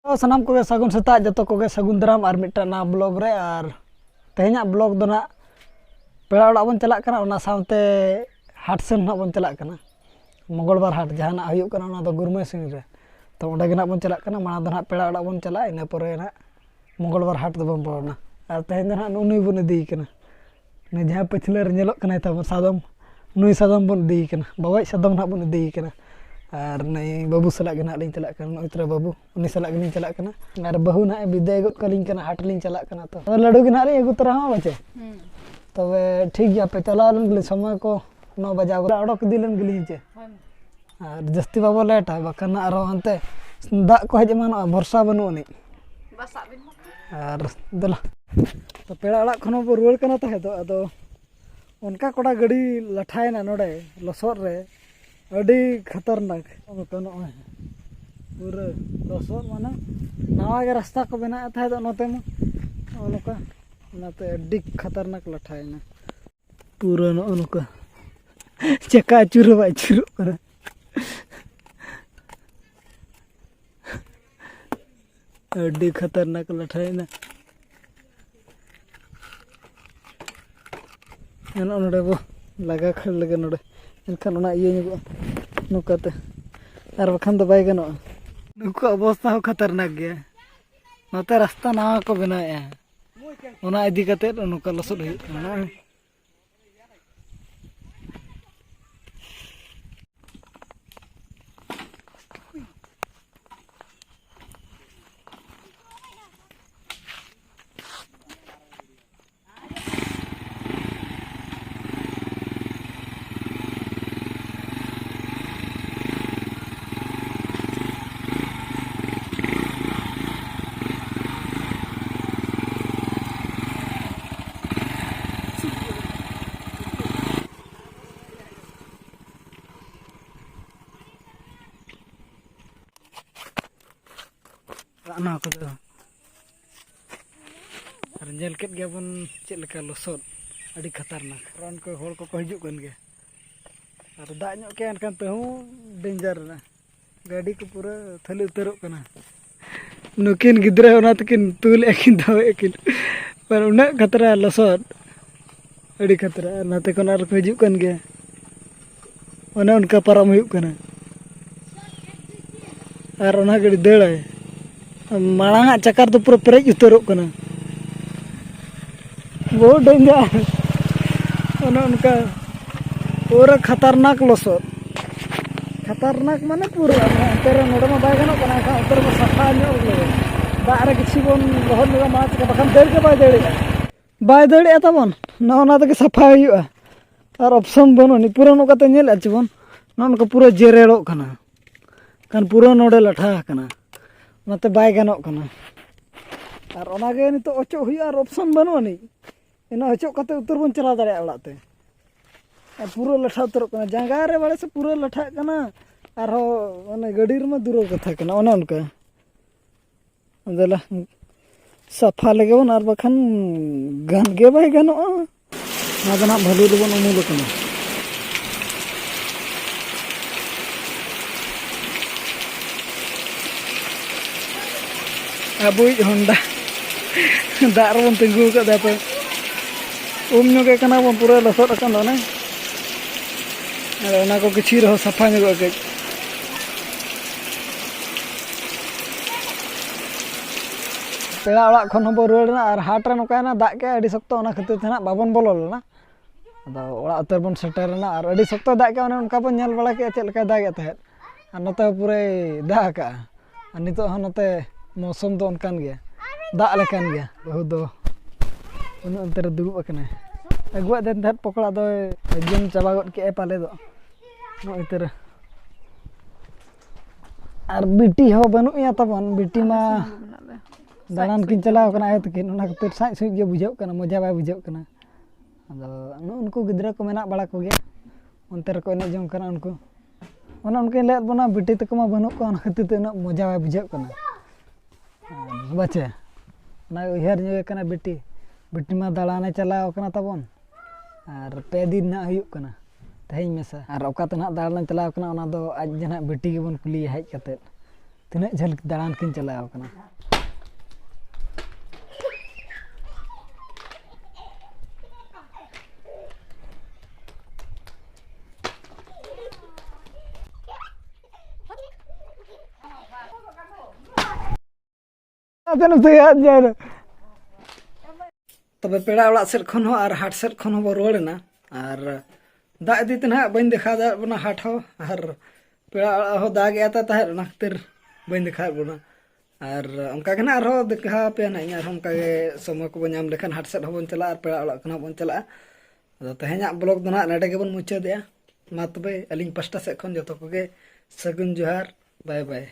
सानाम को सगुन सेता जो को सगुन दाराम और मिट्टा ना ब्लॉग रे और तेहना ब्लॉग दो ना पेड़ा ओड़ा बन चला सामते हाट सेन ना बन चला मंगलबार हाट जहाँ हुई गुरमे सिंह रे तो अंडे ना बन चला माना दो ना पेड़ा ओड़ा बन चला इन पर ना मंगलबार हाट दो बन पड़ना और तेहन ना नुई बन इदी जहाँ पछले नेलोना तब सादम नुई सादम बन इदी बाबा सादम ना बन इदी और नई बाबू सलाह ना चला नोतरे बाबू उन्नी सलाह चला और बहु ना विदाय गली हाट ली चला तो लड्डू के ना अगू तरा बचे तब ठीक गया पे चला समय को 9 बजा अड़क दिलन गली चे और जस्ती बाबो लेटा बाखान हनते दा को हज मान भरसा बनूनी और दला तो पेड़ा अड़ा खन बो रुआड़ कना तहे तो अदो उनका कोड़ा गाड़ी लठायना नोडे लसर रे अड़ी खतरनाक पूरा लसर माने नवा के रास्ता को बना था तो नोते में उनका नाते अड़ी खतरनाक लठायना पूरा उनका चक्का चुर बा चुर कर अड़ी खतरनाक लठायना नोडे बो लगा खड़ लगे नोडे इनखान इया नुकाते और बखान बै गनो नुको अवस्था हो खतरनाक गया नोते रास्ता नवा को बनाया उना इदी कते नुका लसुद हुई जेलकेट गया बन चेका लसद अड़ी खतरनाक रन को हर को हजून गया और दाग के एनखान तहू डेंजर ना गाड़ी को पूरा थली उतरो नुकिन गिद्रा तकिन तुल एकिन दावेकिन पर उन खतरा लसद अड़ी खतरा नाते को हजून गया उनका पारम और गाड़ी दाड़ाय मांगा चक्कर तो पूरा पेरेज उतरो बहुत डेंजर उनका पूरा खतरनाक लसद खतरनाक माने पूरा तेरे नोड़े में बै गनों उतर में सफा दारे किसी बन लहद लगा मा चिका बखान दाड़ के बै दाड़े तबन ना तक सफा हुआ और ऑप्शन बनूनी पूरा नोकाते नेल चबन नोका पूरा जेरेड़ो कान पूरा नोड़े लठा नाते बै गनों और ओनागे नितो अचो हुआ और ऑप्शन बनूनी इन हचो कते उतर बन चला दाड़े ओड़ाते पूरा लठा उतरो जांगा रे बड़े से पूरा लठा और गाड़ी रे दूर कथा उनका दला सफा लगे बन और बखान गान गे बै गनों ना भालू बन उमुल अब होंडा दाग बन तिंगू पे गे बन पूरा लसद को किसी रहो सफा कज पेड़ा ओड़ा खन बो रुआड़ना और हाट रे नौकाना दाग के अड़ी शक्त खातिर थे बाबन बोलो लेना ओड़ा उतर बन सेटरना और अड़ी शक्त दाग के उनका बन नेल बड़ा के चलका दागे तहत और नोते पूरे दाग और नितो नोते मौसम तो उनकान गया दाग लेकान गया बहु दो उन अंतर दुड़ुब अगुआ दिन तहत पकड़ा दो जम चाबा गद के पाले दो नोतर और बिटी हो बनूया तबन बिटी मा दाड़ान किन चलाव कना तकिन उना खातिर साइ सुइ गे बुझाव मजा बै बुझाव उनको गिद्रा को मेना बड़ा को गया उनते रको एने जम उनको उनके ले बना बिटी तक मा बनू को खातिर उना मजा बै बुझाव बचे उहर नो बिटी बिटी मा दाड़ाने चलाव तबन और पे दिन ना हुयुक तेज मेसा और ओकाते ना दाड़ान चलाव आज जहाँ बिटी के बन कुली हज कते तीना झल दाड़ान किन चलाव कना तब पेड़ा ओड़ा सेट खन हो और हाट सेट खन हो बो रुआड़ना और दाग इदी ते ना बन देखा बना हाट हो और पेड़ा ओड़ा हो दाग आता ताहे ना खातिर बन देखा बना और उनका के ना आरो देखा पे ना इन आरो उनका के समय को बन लेखन हाट सेट हो बन चला और पेड़ा ओड़ा कना बन चला अदो तेहेना ब्लॉग दो ना नेडे के बन मुचा दिया मा तबे अलिंग पास्टा से खन जतो को के सगुन जोहार बाय बाय।